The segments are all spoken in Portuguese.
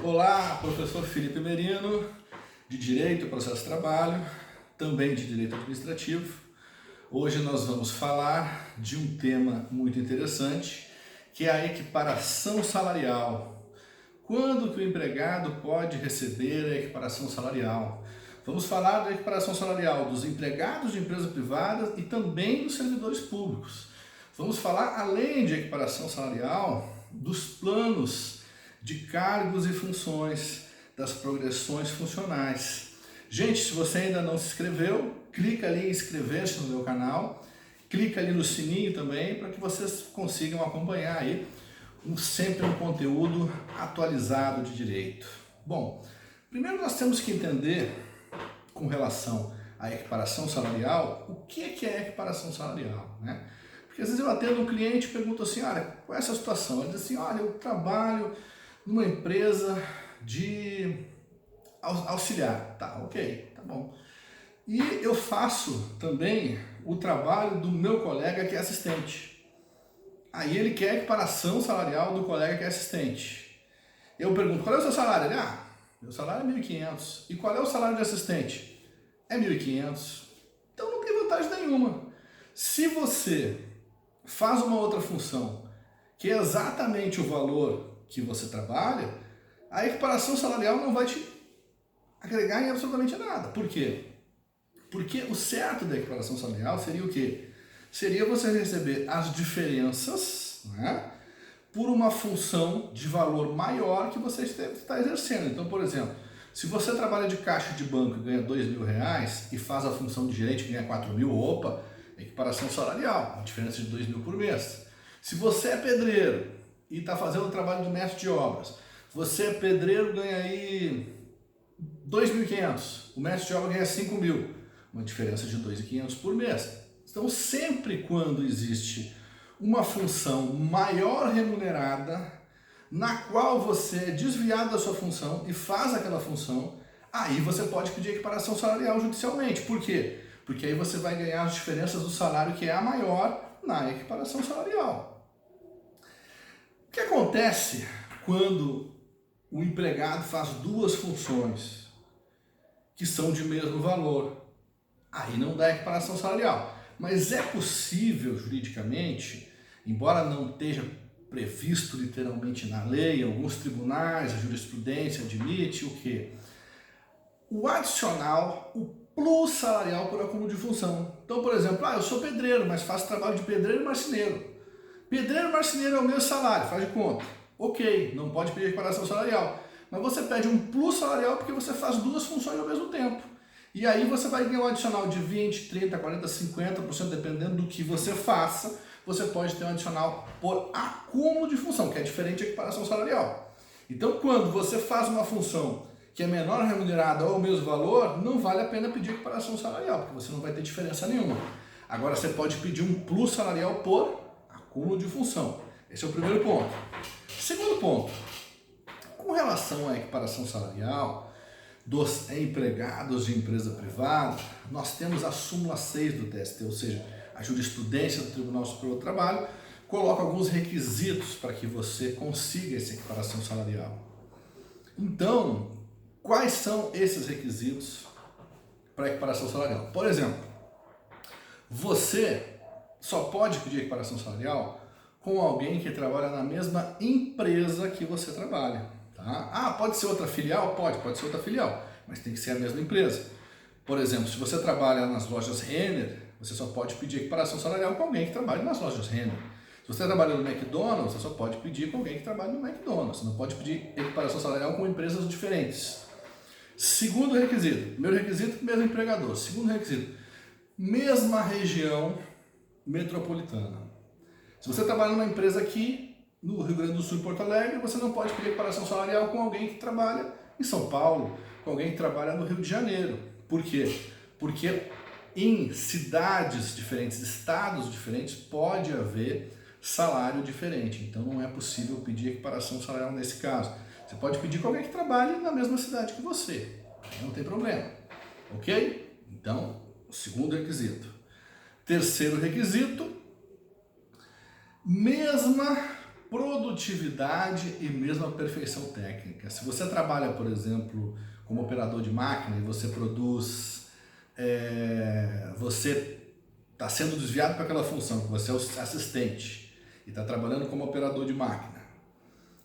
Olá, professor Felipe Merino, de Direito e Processo de Trabalho, também de Direito Administrativo. Hoje nós vamos falar de um tema muito interessante, que é a equiparação salarial. Quando que o empregado pode receber a equiparação salarial? Vamos falar da equiparação salarial dos empregados de empresas privadas e também dos servidores públicos. Vamos falar, além de equiparação salarial, dos planos de cargos e funções, das progressões funcionais. Gente, se você ainda não se inscreveu, clica ali em inscrever-se no meu canal, clica ali no sininho também para que vocês consigam acompanhar aí sempre um conteúdo atualizado de direito. Bom, primeiro nós temos que entender, com relação à equiparação salarial, o que é equiparação salarial, né? Porque às vezes eu atendo um cliente e pergunto assim, olha, qual é essa situação? Ele diz assim, olha, eu trabalho numa empresa de auxiliar. Tá, ok, tá bom. E eu faço também o trabalho do meu colega que é assistente. Aí ele quer a equiparação salarial do colega que é assistente. Eu pergunto, qual é o seu salário? Ele, meu salário é 1.500. E qual é o salário de assistente? É 1.500. Então não tem vantagem nenhuma. Se você faz uma outra função que é exatamente o valor que você trabalha, a equiparação salarial não vai te agregar em absolutamente nada. Por quê? Porque o certo da equiparação salarial seria o quê? Seria você receber as diferenças, né, por uma função de valor maior que você está exercendo. Então, por exemplo, se você trabalha de caixa de banco e ganha R$2.000 e faz a função de gerente e ganha 4.000, opa, equiparação salarial, uma diferença de 2.000 por mês. Se você é pedreiro e está fazendo o trabalho do mestre de obras, você é pedreiro, ganha aí 2.500, o mestre de obras ganha 5.000, uma diferença de 2.500 por mês. Então, sempre quando existe uma função maior remunerada, na qual você é desviado da sua função e faz aquela função, aí você pode pedir equiparação salarial judicialmente. Por quê? Porque aí você vai ganhar as diferenças do salário que é a maior na equiparação salarial. O que acontece quando o empregado faz duas funções que são de mesmo valor? Aí não dá equiparação salarial. Mas é possível juridicamente, embora não esteja previsto literalmente na lei, alguns tribunais, a jurisprudência admite o quê? O adicional, o plus salarial por acúmulo de função. Então, por exemplo, eu sou pedreiro, mas faço trabalho de pedreiro e marceneiro. Pedreiro e marceneiro é o mesmo salário, faz de conta. Ok, não pode pedir equiparação salarial. Mas você pede um plus salarial porque você faz duas funções ao mesmo tempo. E aí você vai ganhar um adicional de 20, 30, 40, 50%, dependendo do que você faça. Você pode ter um adicional por acúmulo de função, que é diferente da equiparação salarial. Então, quando você faz uma função que é menor remunerada ou o mesmo valor, não vale a pena pedir equiparação salarial, porque você não vai ter diferença nenhuma. Agora, você pode pedir um plus salarial por acúmulo de função. Esse é o primeiro ponto. Segundo ponto, com relação à equiparação salarial dos empregados de empresa privada, nós temos a súmula 6 do TST, ou seja, a jurisprudência do Tribunal Superior do Trabalho coloca alguns requisitos para que você consiga essa equiparação salarial. Então, quais são esses requisitos para a equiparação salarial? Por exemplo, você só pode pedir equiparação salarial com alguém que trabalha na mesma empresa que você trabalha. Tá? Pode ser outra filial? Pode ser outra filial, mas tem que ser a mesma empresa. Por exemplo, se você trabalha nas lojas Renner, você só pode pedir equiparação salarial com alguém que trabalha nas lojas Renner. Se você trabalha no McDonald's, você só pode pedir com alguém que trabalha no McDonald's. Você não pode pedir equiparação salarial com empresas diferentes. Segundo requisito, primeiro requisito, mesmo empregador. Segundo requisito, mesma região metropolitana. Se você trabalha numa empresa aqui no Rio Grande do Sul e Porto Alegre, você não pode pedir equiparação salarial com alguém que trabalha em São Paulo, com alguém que trabalha no Rio de Janeiro. Por quê? Porque em cidades diferentes, estados diferentes, pode haver salário diferente. Então não é possível pedir equiparação salarial nesse caso. Você pode pedir com alguém que trabalhe na mesma cidade que você. Aí não tem problema. Ok? Então, o segundo requisito. Terceiro requisito, mesma produtividade e mesmo a perfeição técnica. Se você trabalha, por exemplo, como operador de máquina e você produz, você está sendo desviado para aquela função, que você é o assistente e está trabalhando como operador de máquina.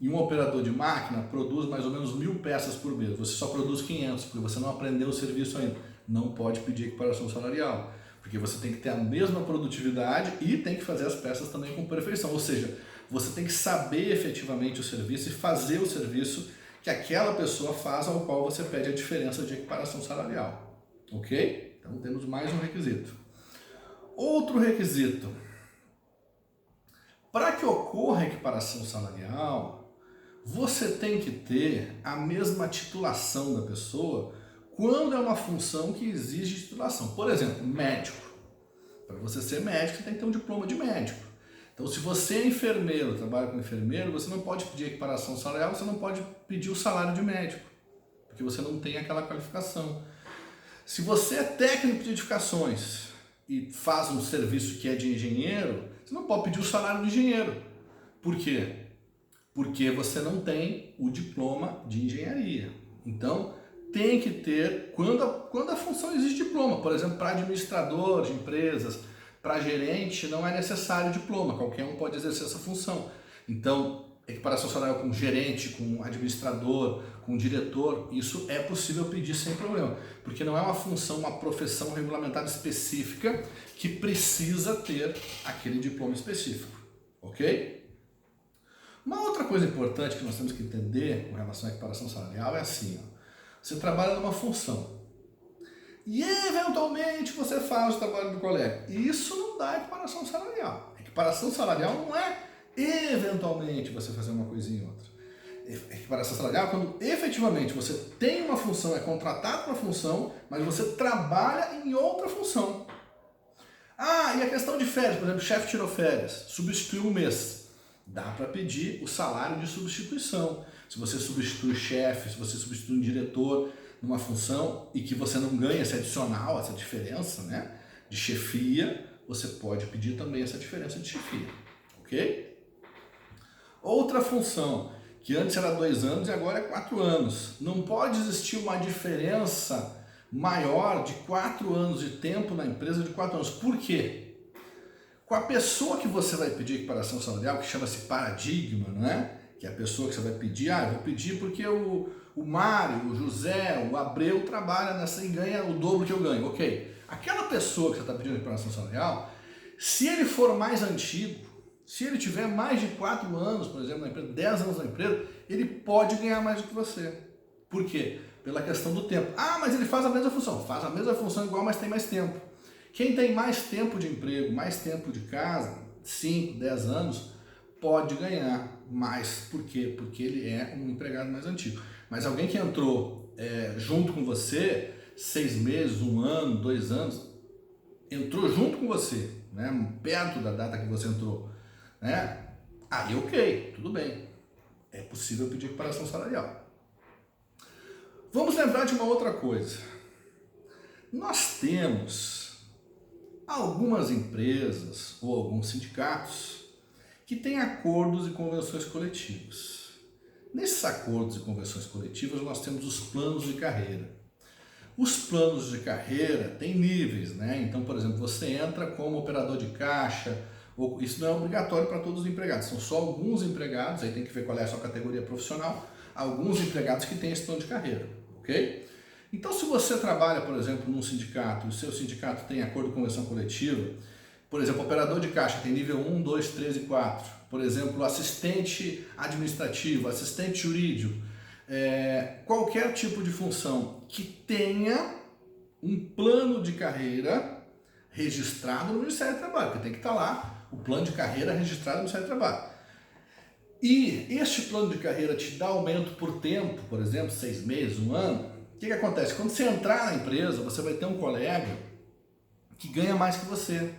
E um operador de máquina produz mais ou menos 1000 peças por mês. Você só produz 500, porque você não aprendeu o serviço ainda. Não pode pedir equiparação salarial, porque você tem que ter a mesma produtividade e tem que fazer as peças também com perfeição. Ou seja, você tem que saber efetivamente o serviço e fazer o serviço que aquela pessoa faz, ao qual você pede a diferença de equiparação salarial. Ok? Então temos mais um requisito. Outro requisito. Para que ocorra a equiparação salarial, você tem que ter a mesma titulação da pessoa quando é uma função que exige titulação. Por exemplo, médico. Para você ser médico, você tem que ter um diploma de médico. Então, se você é enfermeiro, trabalha com enfermeiro, você não pode pedir equiparação salarial, você não pode pedir o salário de médico, porque você não tem aquela qualificação. Se você é técnico de edificações e faz um serviço que é de engenheiro, você não pode pedir o salário de engenheiro. Por quê? Porque você não tem o diploma de engenharia. Então, tem que ter, quando a função exige diploma, por exemplo, para administrador de empresas, para gerente, não é necessário diploma, qualquer um pode exercer essa função. Então, equiparação salarial com gerente, com administrador, com diretor, isso é possível pedir sem problema, porque não é uma função, uma profissão regulamentada específica que precisa ter aquele diploma específico, ok? Uma outra coisa importante que nós temos que entender com relação à equiparação salarial é assim, ó, você trabalha numa função e eventualmente você faz o trabalho do colega. E isso não dá equiparação salarial. Equiparação salarial não é eventualmente você fazer uma coisinha e outra. Equiparação salarial é quando efetivamente você tem uma função, é contratado para uma função, mas você trabalha em outra função. Ah, e a questão de férias, por exemplo, o chefe tirou férias, substituiu um mês. Dá para pedir o salário de substituição. Se você substitui o chefe, se você substitui um diretor numa função e que você não ganha esse adicional, essa diferença, né, de chefia, você pode pedir também essa diferença de chefia, ok? Outra função, que antes era 2 anos e agora é 4 anos. Não pode existir uma diferença maior de 4 anos de tempo na empresa de 4 anos. Por quê? Com a pessoa que você vai pedir equiparação salarial, que chama-se paradigma, né? Que é a pessoa que você vai pedir, eu vou pedir porque o Mário, o José, o Abreu trabalha nessa e ganha o dobro que eu ganho. Ok. Aquela pessoa que você está pedindo equiparação salarial, se ele for mais antigo, se ele tiver mais de 4 anos, por exemplo, na empresa, 10 anos na empresa, ele pode ganhar mais do que você. Por quê? Pela questão do tempo. Ah, mas ele faz a mesma função. Faz a mesma função igual, mas tem mais tempo. Quem tem mais tempo de emprego, mais tempo de casa, 5, 10 anos, pode ganhar mais. Por quê? Porque ele é um empregado mais antigo. Mas alguém que entrou junto com você, 6 meses, 1 ano, 2 anos, entrou junto com você, né, perto da data que você entrou, né? Aí ok, tudo bem. É possível pedir equiparação salarial. Vamos lembrar de uma outra coisa. Nós temos algumas empresas ou alguns sindicatos que têm acordos e convenções coletivas. Nesses acordos e convenções coletivas nós temos os planos de carreira. Os planos de carreira têm níveis, né? Então, por exemplo, você entra como operador de caixa, isso não é obrigatório para todos os empregados, são só alguns empregados, aí tem que ver qual é a sua categoria profissional, alguns empregados que têm esse plano de carreira, ok? Então, se você trabalha, por exemplo, num sindicato, e o seu sindicato tem acordo de convenção coletiva, por exemplo, operador de caixa tem nível 1, 2, 3 e 4, por exemplo, assistente administrativo, assistente jurídico, qualquer tipo de função que tenha um plano de carreira registrado no Ministério do Trabalho, porque tem que estar lá o plano de carreira registrado no Ministério do Trabalho. E este plano de carreira te dá aumento por tempo, por exemplo, 6 meses, 1 ano. O que acontece? Quando você entrar na empresa, você vai ter um colega que ganha mais que você.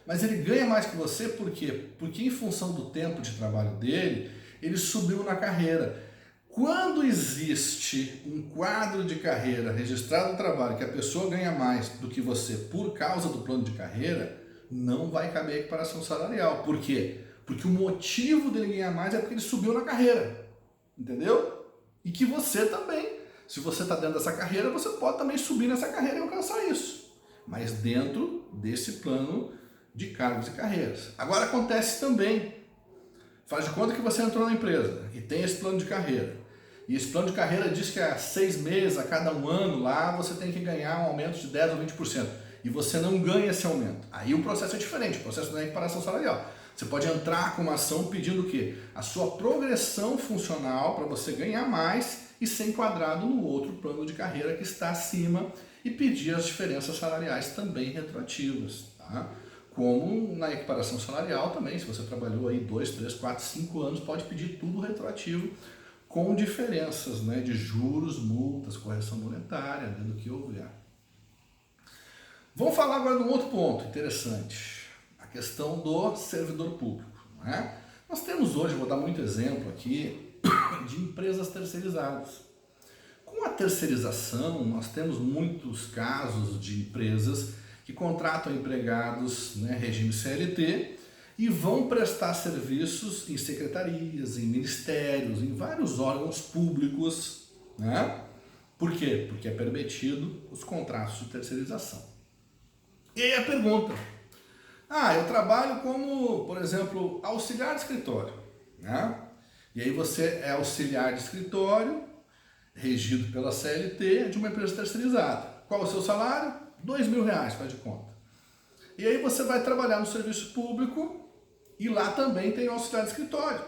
Mas ele ganha mais que você por quê? Porque em função do tempo de trabalho dele, ele subiu na carreira. Quando existe um quadro de carreira registrado no trabalho que a pessoa ganha mais do que você por causa do plano de carreira, não vai caber equiparação salarial. Por quê? Porque o motivo dele ganhar mais é porque ele subiu na carreira, entendeu? E que você também, se você está dentro dessa carreira, você pode também subir nessa carreira e alcançar isso. Mas dentro desse plano de cargos e carreiras. Agora acontece também, faz de conta que você entrou na empresa e tem esse plano de carreira. E esse plano de carreira diz que a 6 meses, a cada um ano lá, você tem que ganhar um aumento de 10 ou 20%. E você não ganha esse aumento. Aí o processo é diferente, o processo não é equiparação salarial. Você pode entrar com uma ação pedindo o quê? A sua progressão funcional para você ganhar mais e ser enquadrado no outro plano de carreira que está acima e pedir as diferenças salariais também retroativas, tá? Como na equiparação salarial também, se você trabalhou aí 2, 3, 4, 5 anos, pode pedir tudo retroativo com diferenças, né, de juros, multas, correção monetária, né, do que houver. Vamos falar agora de um outro ponto interessante, a questão do servidor público, né? Nós temos hoje, vou dar muito exemplo aqui, de empresas terceirizadas. Com a terceirização, nós temos muitos casos de empresas que contratam empregados, né, regime CLT, e vão prestar serviços em secretarias, em ministérios, em vários órgãos públicos, né? Por quê? Porque é permitido os contratos de terceirização. E aí a pergunta, eu trabalho como, por exemplo, auxiliar de escritório, né? E aí você é auxiliar de escritório, regido pela CLT, de uma empresa terceirizada. Qual é o seu salário? R$2.000, faz de conta. E aí você vai trabalhar no serviço público e lá também tem o auxiliar de escritório,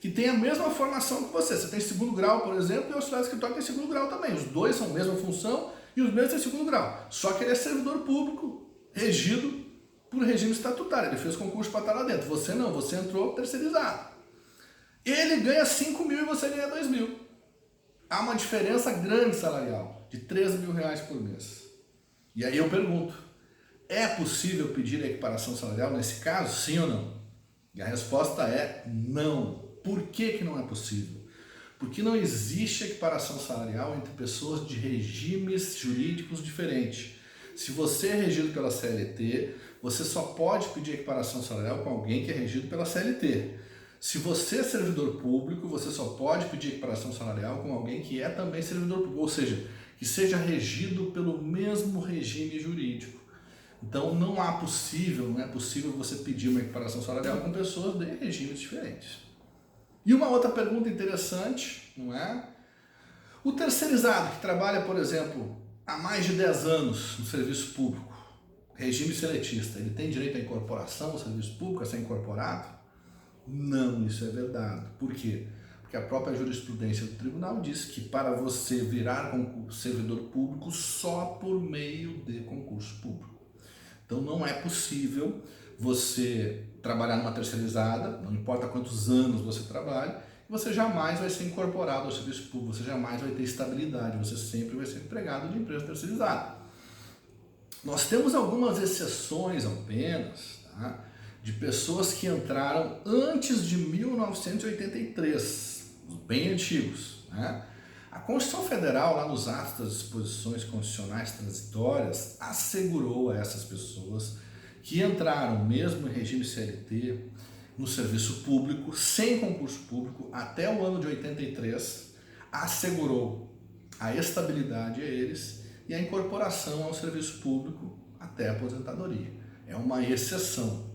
que tem a mesma formação que você. Você tem segundo grau, por exemplo, e o auxiliar de escritório tem segundo grau também. Os dois são a mesma função e os mesmos têm segundo grau. Só que ele é servidor público, regido por regime estatutário. Ele fez concurso para estar lá dentro. Você não, você entrou terceirizado. Ele ganha 5 mil e você ganha 2 mil. Há uma diferença grande salarial, de 13 mil reais por mês. E aí eu pergunto, é possível pedir a equiparação salarial nesse caso, sim ou não? E a resposta é não. Por que que não é possível? Porque não existe equiparação salarial entre pessoas de regimes jurídicos diferentes. Se você é regido pela CLT, você só pode pedir equiparação salarial com alguém que é regido pela CLT. Se você é servidor público, você só pode pedir equiparação salarial com alguém que é também servidor público, ou seja, que seja regido pelo mesmo regime jurídico. Então não é possível você pedir uma equiparação salarial com pessoas de regimes diferentes. E uma outra pergunta interessante, não é? O terceirizado que trabalha, por exemplo, há mais de 10 anos no serviço público, regime seletista, ele tem direito à incorporação ao serviço público, a ser incorporado? Não, isso é verdade. Por quê? Porque a própria jurisprudência do tribunal diz que para você virar servidor público só por meio de concurso público. Então não é possível você trabalhar numa terceirizada, não importa quantos anos você trabalha, você jamais vai ser incorporado ao serviço público, você jamais vai ter estabilidade, você sempre vai ser empregado de empresa terceirizada. Nós temos algumas exceções apenas, tá? De pessoas que entraram antes de 1983, os bem antigos, né? A Constituição Federal, lá nos atos das disposições constitucionais transitórias, assegurou a essas pessoas que entraram mesmo em regime CLT, no serviço público, sem concurso público, até o ano de 83, assegurou a estabilidade a eles e a incorporação ao serviço público até a aposentadoria. É uma exceção,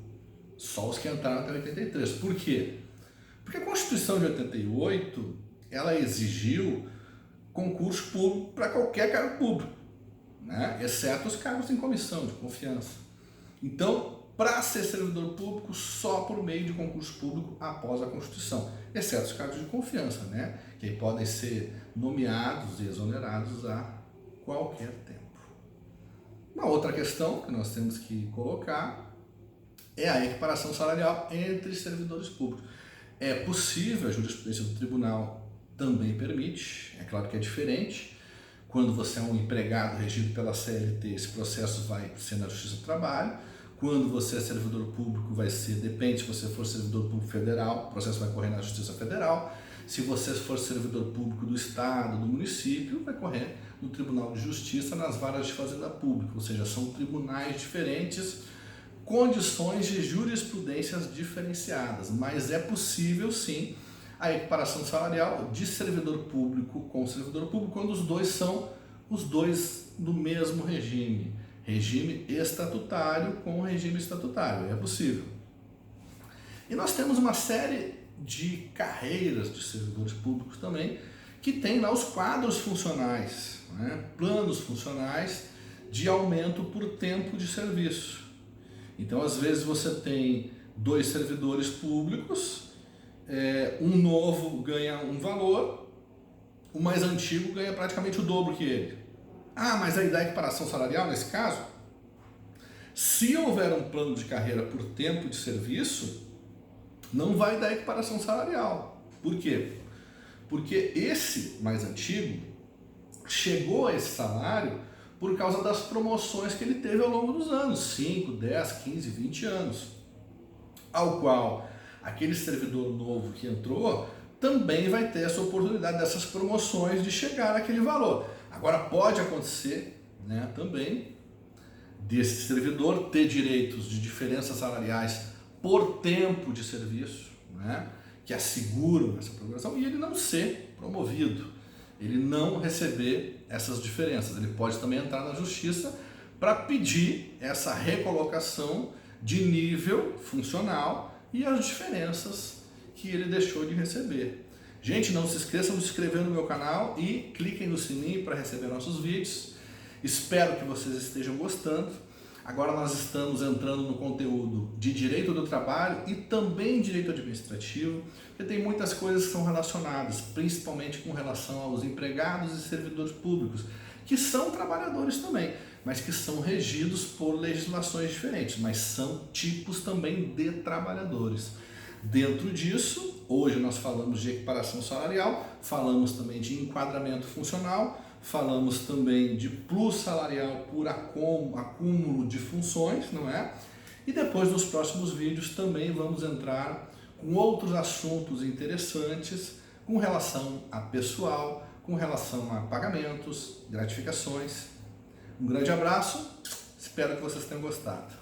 só os que entraram até 83. Por quê? Porque a Constituição de 88, ela exigiu concurso público para qualquer cargo público, né? Exceto os cargos em comissão de confiança. Então, para ser servidor público, só por meio de concurso público após a Constituição, exceto os cargos de confiança, né? Que podem ser nomeados e exonerados a qualquer tempo. Uma outra questão que nós temos que colocar é a equiparação salarial entre servidores públicos. É possível, a jurisprudência do tribunal também permite, é claro que é diferente. Quando você é um empregado regido pela CLT, esse processo vai ser na Justiça do Trabalho. Quando você é servidor público, vai ser, depende, se você for servidor público federal, o processo vai correr na Justiça Federal. Se você for servidor público do Estado, do município, vai correr no Tribunal de Justiça, nas varas de Fazenda Pública. Ou seja, são tribunais diferentes, condições de jurisprudências diferenciadas, mas é possível sim a equiparação salarial de servidor público com servidor público quando os dois são os dois do mesmo regime, regime estatutário com regime estatutário, é possível. E nós temos uma série de carreiras de servidores públicos também que tem lá os quadros funcionais, né? Planos funcionais de aumento por tempo de serviço. Então, às vezes você tem dois servidores públicos, um novo ganha um valor, o mais antigo ganha praticamente o dobro que ele. Ah, mas aí dá equiparação salarial nesse caso? Se houver um plano de carreira por tempo de serviço, não vai dar equiparação salarial. Por quê? Porque esse mais antigo chegou a esse salário por causa das promoções que ele teve ao longo dos anos, 5, 10, 15, 20 anos, ao qual aquele servidor novo que entrou também vai ter essa oportunidade dessas promoções de chegar àquele valor. Agora pode acontecer, né, também desse servidor ter direitos de diferenças salariais por tempo de serviço, né, que asseguram essa progressão, e ele não ser promovido, ele não receber essas diferenças. Ele pode também entrar na justiça para pedir essa recolocação de nível funcional e as diferenças que ele deixou de receber. Gente, não se esqueçam de se inscrever no meu canal e cliquem no sininho para receber nossos vídeos. Espero que vocês estejam gostando. Agora nós estamos entrando no conteúdo de direito do trabalho e também direito administrativo, porque tem muitas coisas que são relacionadas, principalmente com relação aos empregados e servidores públicos, que são trabalhadores também, mas que são regidos por legislações diferentes, mas são tipos também de trabalhadores. Dentro disso, hoje nós falamos de equiparação salarial, falamos também de enquadramento funcional, falamos também de plus salarial por acúmulo de funções, não é? E depois nos próximos vídeos também vamos entrar com outros assuntos interessantes com relação a pessoal, com relação a pagamentos, gratificações. Um grande abraço, espero que vocês tenham gostado.